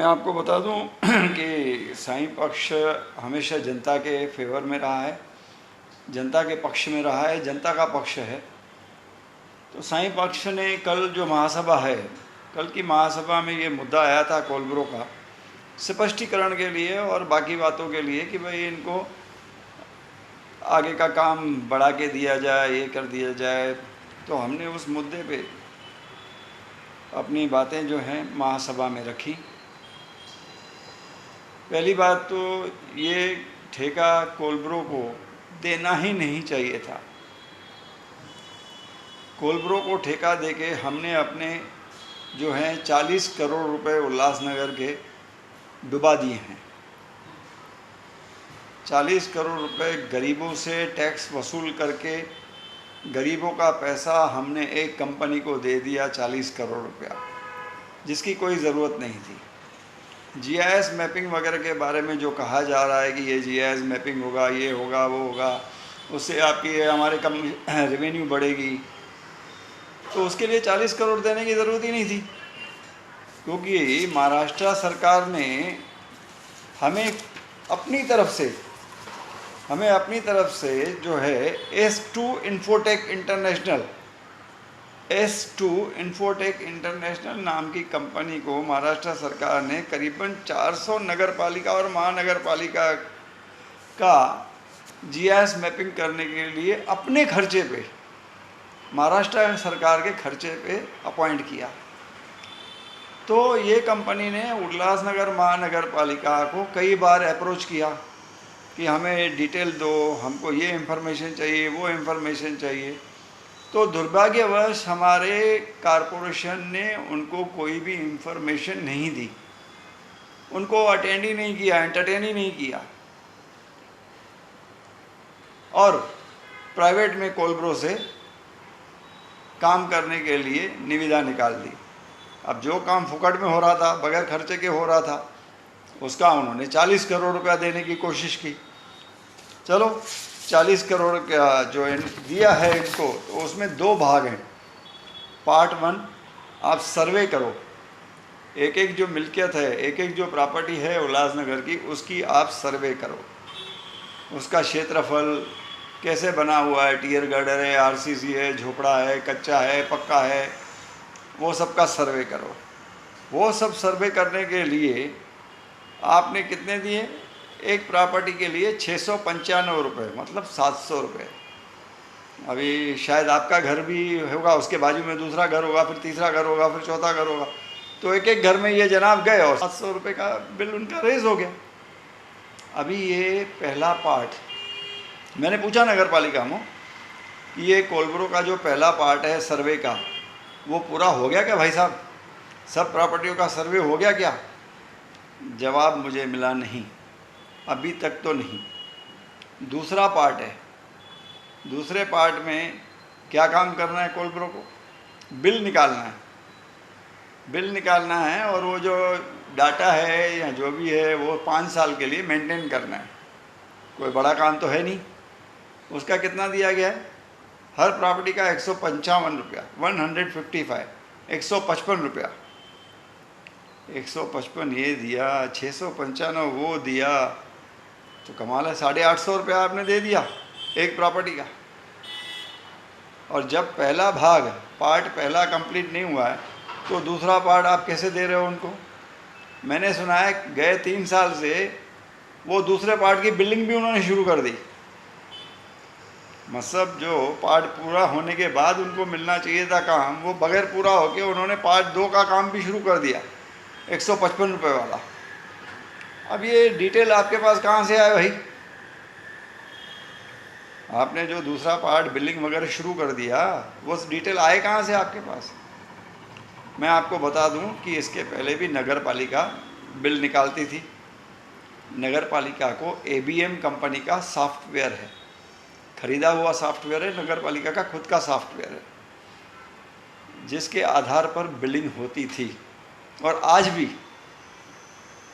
आपको बता दूं कि साईं पक्ष हमेशा जनता के फेवर में रहा है, जनता के पक्ष में रहा है, जनता का पक्ष है। तो साईं पक्ष ने कल जो महासभा है, कल की महासभा में ये मुद्दा आया था कोलब्रो का स्पष्टीकरण के लिए और बाकी बातों के लिए कि भाई इनको आगे का काम बढ़ा के दिया जाए, ये कर दिया जाए। तो हमने उस मुद्दे पे अपनी बातें जो हैं महासभा में रखी। पहली बात तो ये ठेका कोलब्रो को देना ही नहीं चाहिए था। कोलब्रो को ठेका देके हमने अपने जो हैं 40 करोड़ रुपए उल्लासनगर के डुबा दिए हैं। 40 करोड़ रुपए गरीबों से टैक्स वसूल करके गरीबों का पैसा हमने एक कंपनी को दे दिया, 40 करोड़ रुपया, जिसकी कोई ज़रूरत नहीं थी। जीआईएस मैपिंग वगैरह के बारे में जो कहा जा रहा है कि ये जीआईएस मैपिंग होगा, ये होगा, वो होगा, उससे आपकी हमारे कम रेवेन्यू बढ़ेगी, तो उसके लिए 40 करोड़ देने की ज़रूरत ही नहीं थी, क्योंकि महाराष्ट्र सरकार ने हमें अपनी तरफ से जो है S2 इन्फोटेक इंटरनेशनल नाम की कंपनी को महाराष्ट्र सरकार ने करीबन 400 नगर पालिका और महानगर पालिका का जीआईएस मैपिंग करने के लिए अपने खर्चे पे, महाराष्ट्र सरकार के खर्चे पे अपॉइंट किया। तो ये कंपनी ने उल्लासनगर महानगर पालिका को कई बार अप्रोच किया कि हमें डिटेल दो, हमको ये इन्फॉर्मेशन चाहिए, वो इन्फॉर्मेशन चाहिए। तो दुर्भाग्यवश हमारे कारपोरेशन ने उनको कोई भी इन्फॉर्मेशन नहीं दी, उनको अटेंड ही नहीं किया, एंटरटेन ही नहीं किया, और प्राइवेट में कोलब्रो से काम करने के लिए निविदा निकाल दी। अब जो काम फुकट में हो रहा था, बगैर खर्चे के हो रहा था, उसका उन्होंने 40 करोड़ रुपया देने की कोशिश की। चलो 40 करोड़ का जो दिया है इनको, तो उसमें दो भाग हैं। पार्ट 1, आप सर्वे करो, एक एक जो मिल्कियत है, एक एक जो प्रॉपर्टी है उल्लासनगर की, उसकी आप सर्वे करो, उसका क्षेत्रफल कैसे बना हुआ है, टियर गर्डर है, आरसीसी है, झोपड़ा है, कच्चा है, पक्का है, वो सब का सर्वे करो। वो सब सर्वे करने के लिए आपने कितने दिए? एक प्रॉपर्टी के लिए 695 रुपये, मतलब 700 रुपये। अभी शायद आपका घर भी होगा, उसके बाजू में दूसरा घर होगा, फिर तीसरा घर होगा, फिर चौथा घर होगा, तो एक एक घर में ये जनाब गए और 700 रुपये का बिल उनका रेज हो गया। अभी ये पहला पार्ट, मैंने पूछा नगर पालिका में कि ये कोलब्रो का जो पहला पार्ट है सर्वे का, वो पूरा हो गया क्या भाई साहब? सब प्रॉपर्टियों का सर्वे हो गया क्या? जवाब मुझे मिला नहीं, अभी तक तो नहीं। दूसरा पार्ट है, दूसरे पार्ट में क्या काम करना है कोलब्रो को? बिल निकालना है, बिल निकालना है, और वो जो डाटा है या जो भी है वो 5 साल के लिए मेंटेन करना है। कोई बड़ा काम तो है नहीं। उसका कितना दिया गया है? हर प्रॉपर्टी का 155 रुपया, 155, 155 रुपया, 155 ये दिया, 695 वो दिया, तो कमाल है। 850 रुपया आपने दे दिया एक प्रॉपर्टी का। और जब पहला भाग, पार्ट पहला कंप्लीट नहीं हुआ है, तो दूसरा पार्ट आप कैसे दे रहे हो उनको? मैंने सुना है गए 3 साल से वो दूसरे पार्ट की बिल्डिंग भी उन्होंने शुरू कर दी। मतलब जो पार्ट पूरा होने के बाद उनको मिलना चाहिए था काम, वो बगैर पूरा होके उन्होंने पार्ट 2 का काम भी शुरू कर दिया, 155 रुपये वाला। अब ये डिटेल आपके पास कहाँ से आए भाई? आपने जो दूसरा पार्ट बिल्डिंग वगैरह शुरू कर दिया, वो डिटेल आए कहाँ से आपके पास? मैं आपको बता दूं कि इसके पहले भी नगर पालिका बिल निकालती थी। नगर पालिका को एबीएम कंपनी का सॉफ्टवेयर है, खरीदा हुआ सॉफ्टवेयर है, नगर पालिका का खुद का सॉफ्टवेयर है, जिसके आधार पर बिलिंग होती थी। और आज भी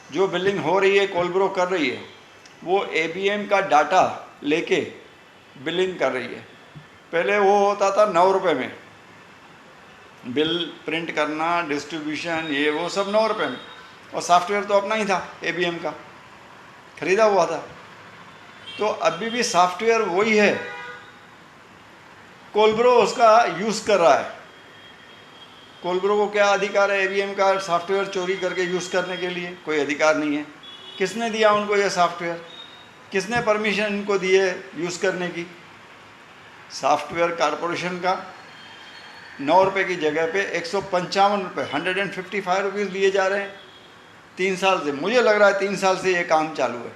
जो बिलिंग हो रही है, कोलब्रो कर रही है, वो एबीएम का डाटा लेके बिलिंग कर रही है। पहले वो होता था 9 रुपये में, बिल प्रिंट करना, डिस्ट्रीब्यूशन, ये वो सब 9 रुपये में। और सॉफ्टवेयर तो अपना ही था, ABM का खरीदा हुआ था। तो अभी भी सॉफ्टवेयर वही है, कोलब्रो उसका यूज़ कर रहा है। कोलब्रो को क्या अधिकार है ABM का सॉफ्टवेयर चोरी करके यूज़ करने के लिए? कोई अधिकार नहीं है। किसने दिया उनको ये सॉफ्टवेयर? किसने परमिशन इनको दी है यूज़ करने की? सॉफ्टवेयर कॉरपोरेशन का 9 रुपये की जगह पे 155 रुपये, 155 रुपीज़ लिए जा रहे हैं 3 साल से। मुझे लग रहा है 3 साल से ये काम चालू है,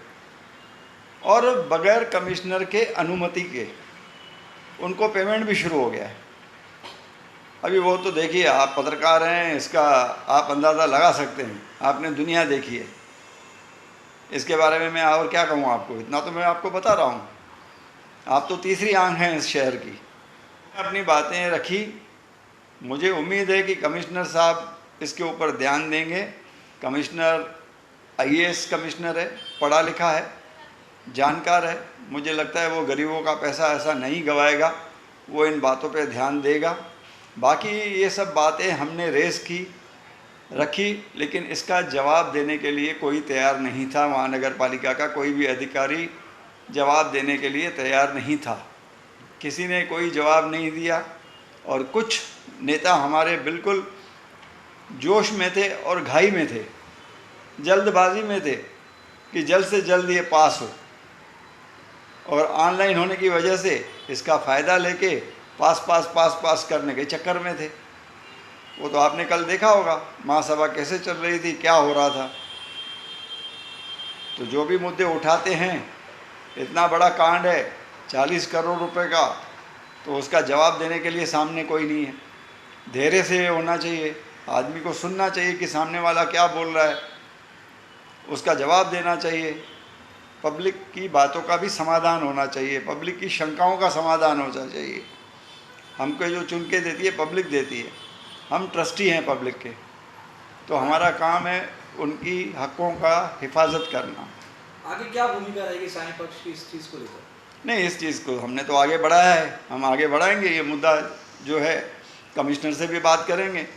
और बगैर कमिश्नर के अनुमति के उनको पेमेंट भी शुरू हो गया है। अभी वो तो देखिए, आप पत्रकार हैं, इसका आप अंदाज़ा लगा सकते हैं, आपने दुनिया देखी है। इसके बारे में मैं और क्या कहूँ आपको, इतना तो मैं आपको बता रहा हूँ। आप तो तीसरी आंख हैं इस शहर की। अपनी बातें रखी, मुझे उम्मीद है कि कमिश्नर साहब इसके ऊपर ध्यान देंगे। कमिश्नर IAS कमिश्नर है, पढ़ा लिखा है, जानकार है। मुझे लगता है वो गरीबों का पैसा ऐसा नहीं गवाएगा, वो इन बातों पे ध्यान देगा। बाकी ये सब बातें हमने रेस की, रखी, लेकिन इसका जवाब देने के लिए कोई तैयार नहीं था। महानगर पालिका का कोई भी अधिकारी जवाब देने के लिए तैयार नहीं था, किसी ने कोई जवाब नहीं दिया। और कुछ नेता हमारे बिल्कुल जोश में थे और घाई में थे, जल्दबाजी में थे कि जल्द से जल्द ये पास हो, और ऑनलाइन होने की वजह से इसका फ़ायदा लेके पास करने के चक्कर में थे। वो तो आपने कल देखा होगा महासभा कैसे चल रही थी, क्या हो रहा था। तो जो भी मुद्दे उठाते हैं, इतना बड़ा कांड है 40 करोड़ रुपए का, तो उसका जवाब देने के लिए सामने कोई नहीं है। धैर्य से होना चाहिए, आदमी को सुनना चाहिए कि सामने वाला क्या बोल रहा है, उसका जवाब देना चाहिए। पब्लिक की बातों का भी समाधान होना चाहिए, पब्लिक की शंकाओं का समाधान होना चाहिए। हमको जो चुन के देती है पब्लिक देती है, हम ट्रस्टी हैं पब्लिक के, तो हमारा काम है उनकी हकों का हिफाजत करना। आगे क्या भूमिका रहेगी साईं पक्ष की इस चीज़ को लेकर? नहीं, इस चीज़ को हमने तो आगे बढ़ाया है, हम आगे बढ़ाएंगे। ये मुद्दा जो है कमिश्नर से भी बात करेंगे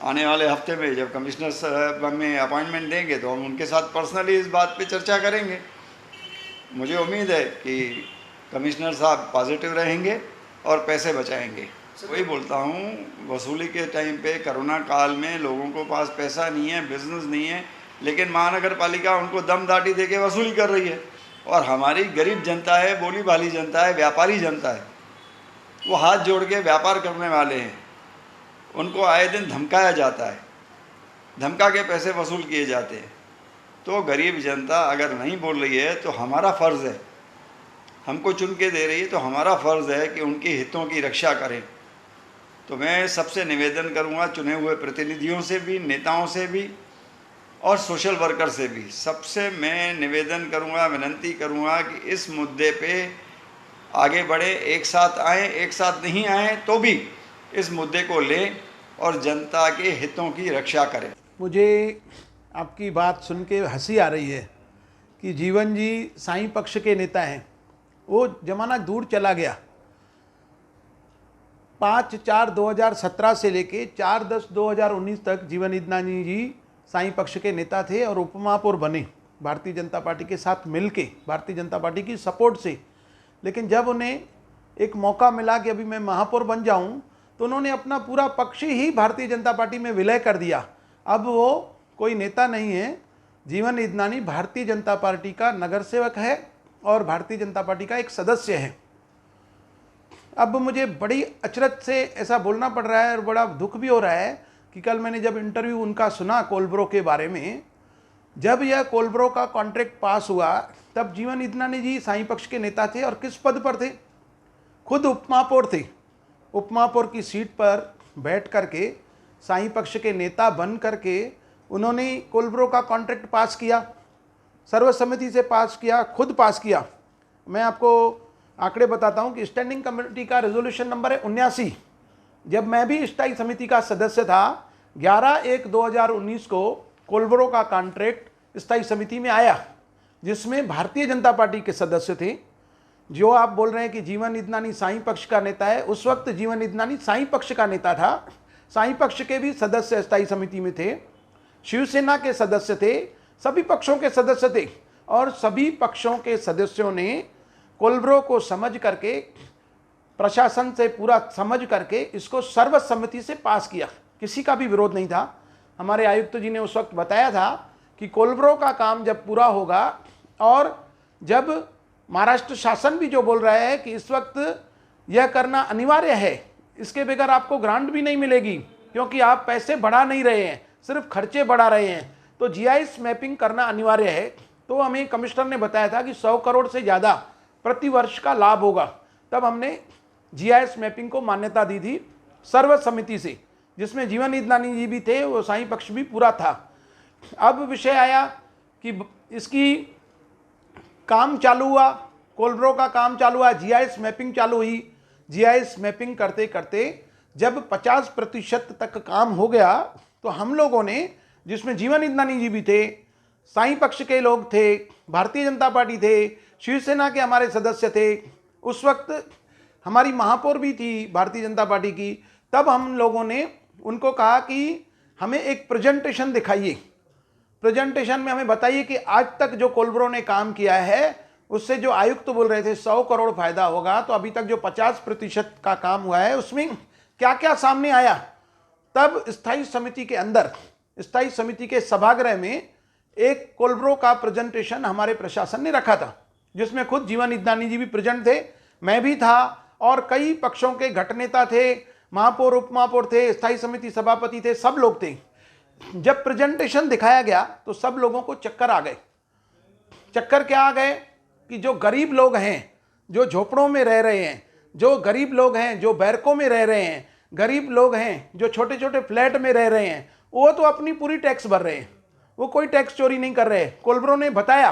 आने वाले हफ्ते में। जब कमिश्नर साहब हमें अपॉइंटमेंट देंगे तो हम उनके साथ पर्सनली इस बात पे चर्चा करेंगे। मुझे उम्मीद है कि कमिश्नर साहब पॉजिटिव रहेंगे और पैसे बचाएंगे। वही बोलता हूँ, वसूली के टाइम पे कोरोना काल में लोगों को पास पैसा नहीं है, बिजनेस नहीं है, लेकिन महानगर पालिका उनको दम दाटी दे के वसूली कर रही है। और हमारी गरीब जनता है, बोली भाली जनता है, व्यापारी जनता है, वो हाथ जोड़ के व्यापार करने वाले हैं, उनको आए दिन धमकाया जाता है, धमका के पैसे वसूल किए जाते हैं। तो गरीब जनता अगर नहीं बोल रही है तो हमारा फ़र्ज़ है, हमको चुन के दे रही है तो हमारा फ़र्ज़ है कि उनके हितों की रक्षा करें। तो मैं सबसे निवेदन करूंगा, चुने हुए प्रतिनिधियों से भी, नेताओं से भी और सोशल वर्कर से भी, सबसे मैं निवेदन करूंगा, विनती करूंगा कि इस मुद्दे पे आगे बढ़े, एक साथ आएँ, एक साथ नहीं आएँ तो भी इस मुद्दे को लें और जनता के हितों की रक्षा करें। मुझे आपकी बात सुन के हंसी आ रही है कि जीवन जी साईं पक्ष के नेता हैं। वो ज़माना दूर चला गया। 5/4/2017 से लेके 4/10/2019 तक जीवन इदनानी जी साईं पक्ष के नेता थे और उपमहापौर बने भारतीय जनता पार्टी के साथ मिलके, भारतीय जनता पार्टी की सपोर्ट से। लेकिन जब उन्हें एक मौका मिला कि अभी मैं महापौर बन जाऊं, तो उन्होंने अपना पूरा पक्ष ही भारतीय जनता पार्टी में विलय कर दिया। अब वो कोई नेता नहीं है। जीवन इदनानी भारतीय जनता पार्टी का नगर सेवक है और भारतीय जनता पार्टी का एक सदस्य है। अब मुझे बड़ी अचरज से ऐसा बोलना पड़ रहा है और बड़ा दुख भी हो रहा है कि कल मैंने जब इंटरव्यू उनका सुना कोलब्रो के बारे में, जब यह कोलब्रो का कॉन्ट्रैक्ट पास हुआ तब जीवन इदनानी जी साईं पक्ष के नेता थे और किस पद पर थे? खुद उपमहापौर थे। उपमहापौर की सीट पर बैठ करके साईं पक्ष के नेता बन करके उन्होंने कोलब्रो का कॉन्ट्रैक्ट पास किया, सर्वसम्मति से पास किया, खुद पास किया। मैं आपको आंकड़े बताता हूं कि स्टैंडिंग कमेटी का रेजोल्यूशन नंबर है 79। जब मैं भी स्थायी समिति का सदस्य था, 11/1/2019 को कोलब्रो का कॉन्ट्रैक्ट स्थायी समिति में आया, जिसमें भारतीय जनता पार्टी के सदस्य थे। जो आप बोल रहे हैं कि जीवन इदनानी साईं पक्ष का नेता है, उस वक्त जीवन इदनानी साईं पक्ष का नेता था। साईं पक्ष के भी सदस्य स्थायी समिति में थे। शिवसेना के सदस्य थे, सभी पक्षों के सदस्य थे, और सभी पक्षों के सदस्यों ने कोलब्रो को समझ करके, प्रशासन से पूरा समझ करके इसको सर्वसम्मति से पास किया। किसी का भी विरोध नहीं था। हमारे आयुक्त जी ने उस वक्त बताया था कि कोलब्रो का काम जब पूरा होगा, और जब महाराष्ट्र शासन भी जो बोल रहा है कि इस वक्त यह करना अनिवार्य है, इसके बगैर आपको ग्रांट भी नहीं मिलेगी क्योंकि आप पैसे बढ़ा नहीं रहे हैं, सिर्फ खर्चे बढ़ा रहे हैं, तो जीआईएस मैपिंग करना अनिवार्य है। तो हमें कमिश्नर ने बताया था कि 100 करोड़ से ज़्यादा प्रति वर्ष का लाभ होगा। तब हमने जीआईएस मैपिंग को मान्यता दी थी सर्वसम्मति से, जिसमें जीवन ईदनानी जी भी थे, वो साईं पक्ष भी पूरा था। अब विषय आया कि इसकी काम चालू हुआ, कोलब्रो का काम चालू हुआ, जीआईएस मैपिंग चालू हुई। जीआईएस मैपिंग करते करते जब 50% तक काम हो गया, तो हम लोगों ने, जिसमें जीवन ईदनानी जी भी थे, साईं पक्ष के लोग थे, भारतीय जनता पार्टी थे, शिवसेना के हमारे सदस्य थे, उस वक्त हमारी महापौर भी थी भारतीय जनता पार्टी की, तब हम लोगों ने उनको कहा कि हमें एक प्रेजेंटेशन दिखाइए। प्रेजेंटेशन में हमें बताइए कि आज तक जो कोलब्रो ने काम किया है उससे जो आयुक्त बोल रहे थे 100 करोड़ फायदा होगा, तो अभी तक जो 50% का काम हुआ है उसमें क्या क्या सामने आया। तब स्थायी समिति के अंदर, स्थायी समिति के सभागृह में एक कोलब्रो का प्रेजेंटेशन हमारे प्रशासन ने रखा था, जिसमें खुद जीवन ईदनानी जी भी प्रेजेंट थे, मैं भी था, और कई पक्षों के घटनेता थे, महापौर, उप महापौर थे, स्थायी समिति सभापति थे, सब लोग थे। जब प्रेजेंटेशन दिखाया गया तो सब लोगों को चक्कर आ गए। चक्कर क्या आ गए कि जो गरीब लोग हैं, जो झोपड़ों में रह रहे हैं, जो गरीब लोग हैं, जो बैरकों में रह रहे हैं, गरीब लोग हैं जो छोटे छोटे फ्लैट में रह रहे हैं, वो तो अपनी पूरी टैक्स भर रहे हैं, वो कोई टैक्स चोरी नहीं कर रहे। कोलब्रो ने बताया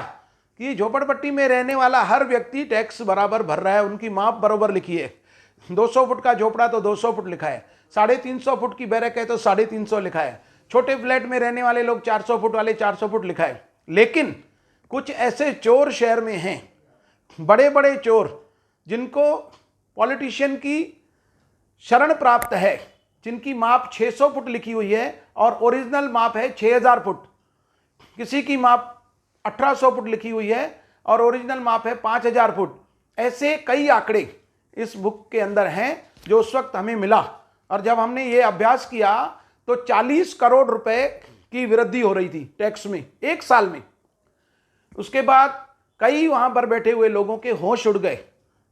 कि झोपड़पट्टी में रहने वाला हर व्यक्ति टैक्स बराबर भर रहा है, उनकी माप बराबर लिखी है। 200 फुट का झोपड़ा तो 200 फुट लिखा है, 350 फुट की बैरक है तो 350 लिखा है, छोटे फ्लैट में रहने वाले लोग 400 फुट वाले 400 फुट लिखा है। लेकिन कुछ ऐसे चोर शहर में हैं, बड़े बड़े चोर, जिनको पॉलिटिशियन की शरण प्राप्त है, जिनकी माप 600 फुट लिखी हुई है और ओरिजिनल माप है 6000 फुट, किसी की माप 1800 फुट लिखी हुई है और ओरिजिनल माप है 5000 फुट। ऐसे कई आंकड़े इस बुक के अंदर हैं जो उस वक्त हमें मिला, और जब हमने ये अभ्यास किया तो 40 करोड़ रुपए की वृद्धि हो रही थी टैक्स में एक साल में। उसके बाद कई वहां पर बैठे हुए लोगों के होश उड़ गए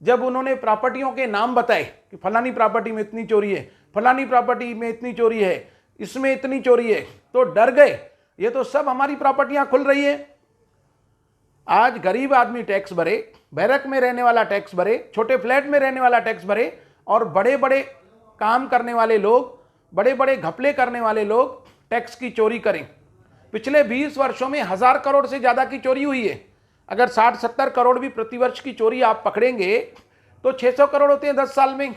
जब उन्होंने प्रॉपर्टियों के नाम बताए कि फलानी प्रॉपर्टी में इतनी चोरी है, फलानी प्रॉपर्टी में इतनी चोरी है, इसमें इतनी चोरी है, तो डर गए, ये तो सब हमारी प्रॉपर्टियां खुल रही है। आज गरीब आदमी टैक्स भरे, बैरक में रहने वाला टैक्स भरे, छोटे फ्लैट में रहने वाला टैक्स भरे, और बड़े बड़े काम करने वाले लोग, बड़े बड़े घपले करने वाले लोग टैक्स की चोरी करें। पिछले 20 वर्षों में 1000 करोड़ से ज़्यादा की चोरी हुई है। अगर 60-70 करोड़ भी प्रतिवर्ष की चोरी आप पकड़ेंगे तो 600 करोड़ होते हैं 10 साल में।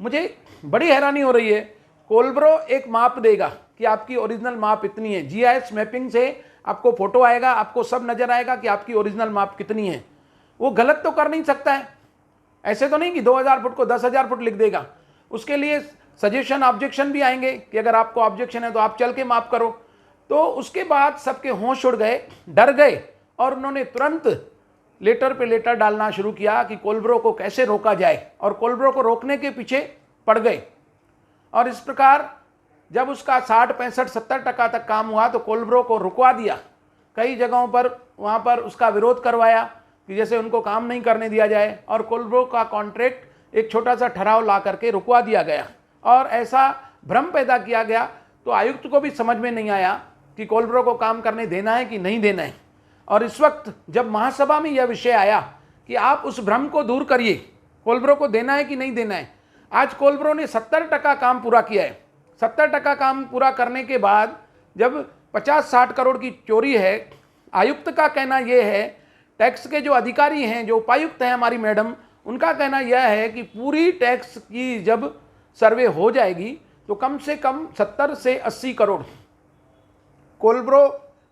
मुझे बड़ी हैरानी हो रही है। कोलब्रो एक माप देगा कि आपकी ओरिजिनल माप इतनी है, जीआईएस मैपिंग से आपको फोटो आएगा, आपको सब नजर आएगा कि आपकी ओरिजिनल माप कितनी है। वो गलत तो कर नहीं सकता है, ऐसे तो नहीं कि 2000 फुट को 10,000 फुट लिख देगा। उसके लिए सजेशन, ऑब्जेक्शन भी आएंगे कि अगर आपको ऑब्जेक्शन है तो आप चल के माप करो। तो उसके बाद सबके होश उड़ गए, डर गए, और उन्होंने तुरंत लेटर पे लेटर डालना शुरू किया कि कोलब्रो को कैसे रोका जाए, और कोलब्रो को रोकने के पीछे पड़ गए। और इस प्रकार जब उसका 60, 65, 70% तक काम हुआ तो कोलब्रो को रुकवा दिया। कई जगहों पर वहाँ पर उसका विरोध करवाया कि जैसे उनको काम नहीं करने दिया जाए, और कोलब्रो का कॉन्ट्रैक्ट एक छोटा सा ठहराव ला करके रुकवा दिया गया, और ऐसा भ्रम पैदा किया गया। तो आयुक्त को भी समझ में नहीं आया कि कोलब्रो को काम करने देना है कि नहीं देना है। और इस वक्त जब महासभा में यह विषय आया कि आप उस भ्रम को दूर करिए, कोलब्रो को देना है कि नहीं देना है, आज कोलब्रो ने 70% काम पूरा किया है। 70% काम पूरा करने के बाद जब 50-60 करोड़ की चोरी है, आयुक्त का कहना यह है, टैक्स के जो अधिकारी हैं, जो उपायुक्त हैं हमारी मैडम, उनका कहना यह है कि पूरी टैक्स की जब सर्वे हो जाएगी तो कम से कम 70 से 80 करोड़ कोलब्रो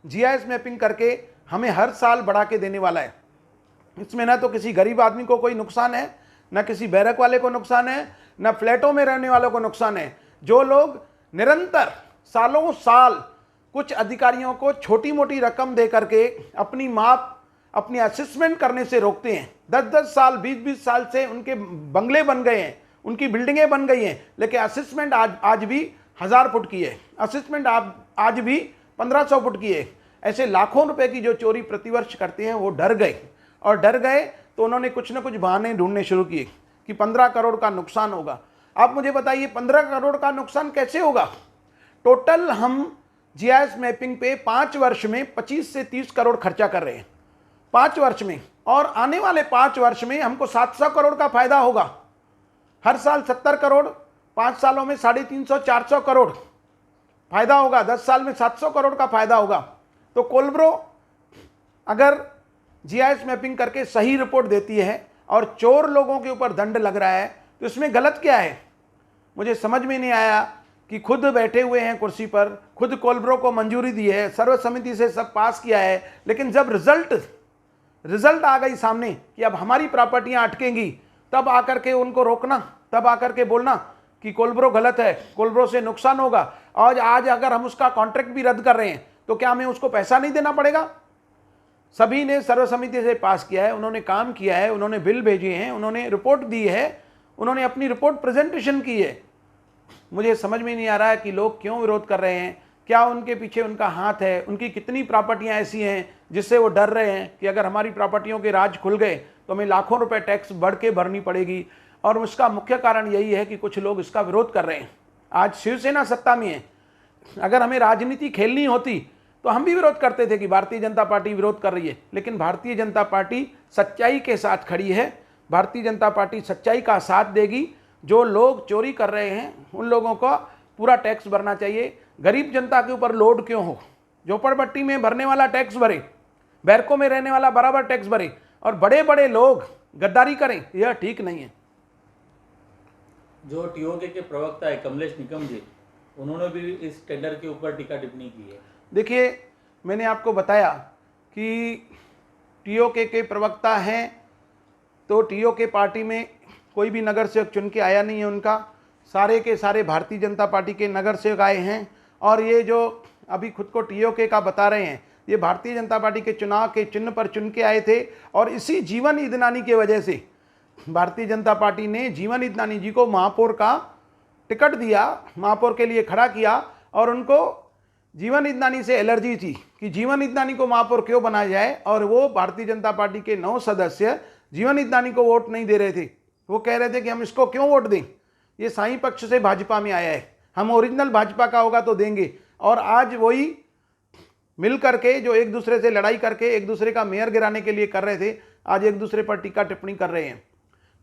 जीआईएस मैपिंग करके हमें हर साल बढ़ा के देने वाला है। इसमें ना तो किसी गरीब आदमी को कोई नुकसान है, ना किसी बैरक वाले को नुकसान है, ना फ्लैटों में रहने वालों को नुकसान है। जो लोग निरंतर सालों साल कुछ अधिकारियों को छोटी मोटी रकम दे करके अपनी माप अपनी असेसमेंट करने से रोकते हैं। 10-10 साल 20-20 साल से उनके बंगले बन गए हैं, उनकी बिल्डिंगें बन गई हैं, लेकिन असेसमेंट आज भी 1000 फुट की है, असेसमेंट आज भी 1500 फुट की है। ऐसे लाखों रुपए की जो चोरी प्रतिवर्ष करते हैं वो डर गए, और डर गए तो उन्होंने कुछ न कुछ बहाने ढूंढने शुरू किए कि 15 करोड़ का नुकसान होगा। आप मुझे बताइए 15 करोड़ का नुकसान कैसे होगा? टोटल हम GIS मैपिंग पे 5 वर्ष में 25 से 30 करोड़ खर्चा कर रहे हैं, 5 वर्ष में, और आने वाले 5 वर्ष में हमको 700 करोड़ का फायदा होगा। हर साल 70 करोड़, 5 सालों में 350-400 करोड़ फायदा होगा, 10 साल में 700 करोड़ का फायदा होगा। तो कोलब्रो अगर GIS मैपिंग करके सही रिपोर्ट देती है और चोर लोगों के ऊपर दंड लग रहा है तो इसमें गलत क्या है? मुझे समझ में नहीं आया कि खुद बैठे हुए हैं कुर्सी पर, खुद कोलब्रो को मंजूरी दी है, सर्वसम्मति से सब पास किया है, लेकिन जब रिजल्ट आ गई सामने कि अब हमारी प्रॉपर्टियां अटकेंगी, तब आकर के उनको रोकना, तब आकर के बोलना कि कोलब्रो गलत है, कोलब्रो से नुकसान होगा। और आज अगर हम उसका कॉन्ट्रैक्ट भी रद्द कर रहे हैं तो क्या हमें उसको पैसा नहीं देना पड़ेगा? सभी ने सर्वसम्मति से पास किया है, उन्होंने काम किया है, उन्होंने बिल भेजे हैं, उन्होंने रिपोर्ट दी है, उन्होंने अपनी रिपोर्ट प्रेजेंटेशन की है। मुझे समझ में नहीं आ रहा है कि लोग क्यों विरोध कर रहे हैं, क्या उनके पीछे उनका हाथ है, उनकी कितनी प्रॉपर्टियां ऐसी हैं जिससे वो डर रहे हैं कि अगर हमारी प्रॉपर्टियों के राज खुल गए तो हमें लाखों रुपए टैक्स बढ़ के भरनी पड़ेगी। और उसका मुख्य कारण यही है कि कुछ लोग इसका विरोध कर रहे हैं। आज शिवसेना सत्ता में है, अगर हमें राजनीति खेलनी होती तो हम भी विरोध करते थे कि भारतीय जनता पार्टी विरोध कर रही है, लेकिन भारतीय जनता पार्टी सच्चाई के साथ खड़ी है। भारतीय जनता पार्टी सच्चाई का साथ देगी। जो लोग चोरी कर रहे हैं उन लोगों को पूरा टैक्स भरना चाहिए। गरीब जनता के ऊपर लोड क्यों हो? झोपड़पट्टी में भरने वाला टैक्स भरे, बैरकों में रहने वाला बराबर टैक्स भरे, और बड़े बड़े लोग गद्दारी करें, यह ठीक नहीं है। जो TOK के प्रवक्ता है कमलेश निकम जी, उन्होंने भी इस टेंडर के ऊपर टीका टिप्पणी की है। देखिए, मैंने आपको बताया कि TOK के प्रवक्ता हैं, तो TOK पार्टी में कोई भी नगर सेवक चुन के आया नहीं है उनका, सारे के सारे भारतीय जनता पार्टी के नगर सेवक आए हैं। और ये जो अभी खुद को TOK का बता रहे हैं, ये भारतीय जनता पार्टी के चुनाव के चिन्ह पर चुन के आए थे। और इसी जीवन ईदनानी की वजह से भारतीय जनता पार्टी ने जीवन ईदनानी जी को महापौर का टिकट दिया, महापौर के लिए खड़ा किया, और उनको जीवन ईदनानी से एलर्जी थी कि जीवन ईदनानी को महापौर क्यों बनाया जाए। और वो भारतीय जनता पार्टी के 9 सदस्य जीवन ईदनानी को वोट नहीं दे रहे थे। वो कह रहे थे कि हम इसको क्यों वोट दें, ये साईं पक्ष से भाजपा में आया है, हम ओरिजिनल भाजपा का होगा तो देंगे। और आज वही मिल करके जो एक दूसरे से लड़ाई करके एक दूसरे का मेयर गिराने के लिए कर रहे थे, आज एक दूसरे पर टीका टिप्पणी कर रहे हैं।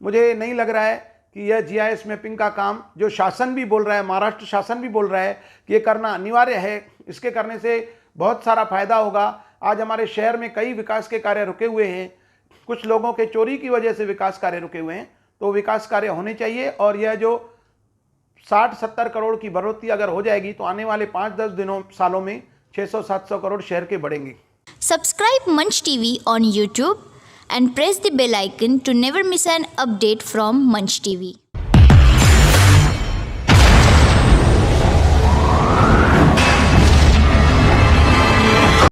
मुझे नहीं लग रहा है कि यह GIS मैपिंग का काम जो शासन भी बोल रहा है, महाराष्ट्र शासन भी बोल रहा है कि ये करना अनिवार्य है, इसके करने से बहुत सारा फायदा होगा। आज हमारे शहर में कई विकास के कार्य रुके हुए हैं, कुछ लोगों के चोरी की वजह से विकास कार्य रुके हुए हैं, तो विकास कार्य होने चाहिए। और यह जो 60-70 करोड़ की बढ़ोतरी अगर हो जाएगी तो आने वाले 5-10 सालों में 600-700 करोड़ शहर के बढ़ेंगे। Subscribe Munch TV on YouTube and press the bell icon to never miss an update from Munch TV.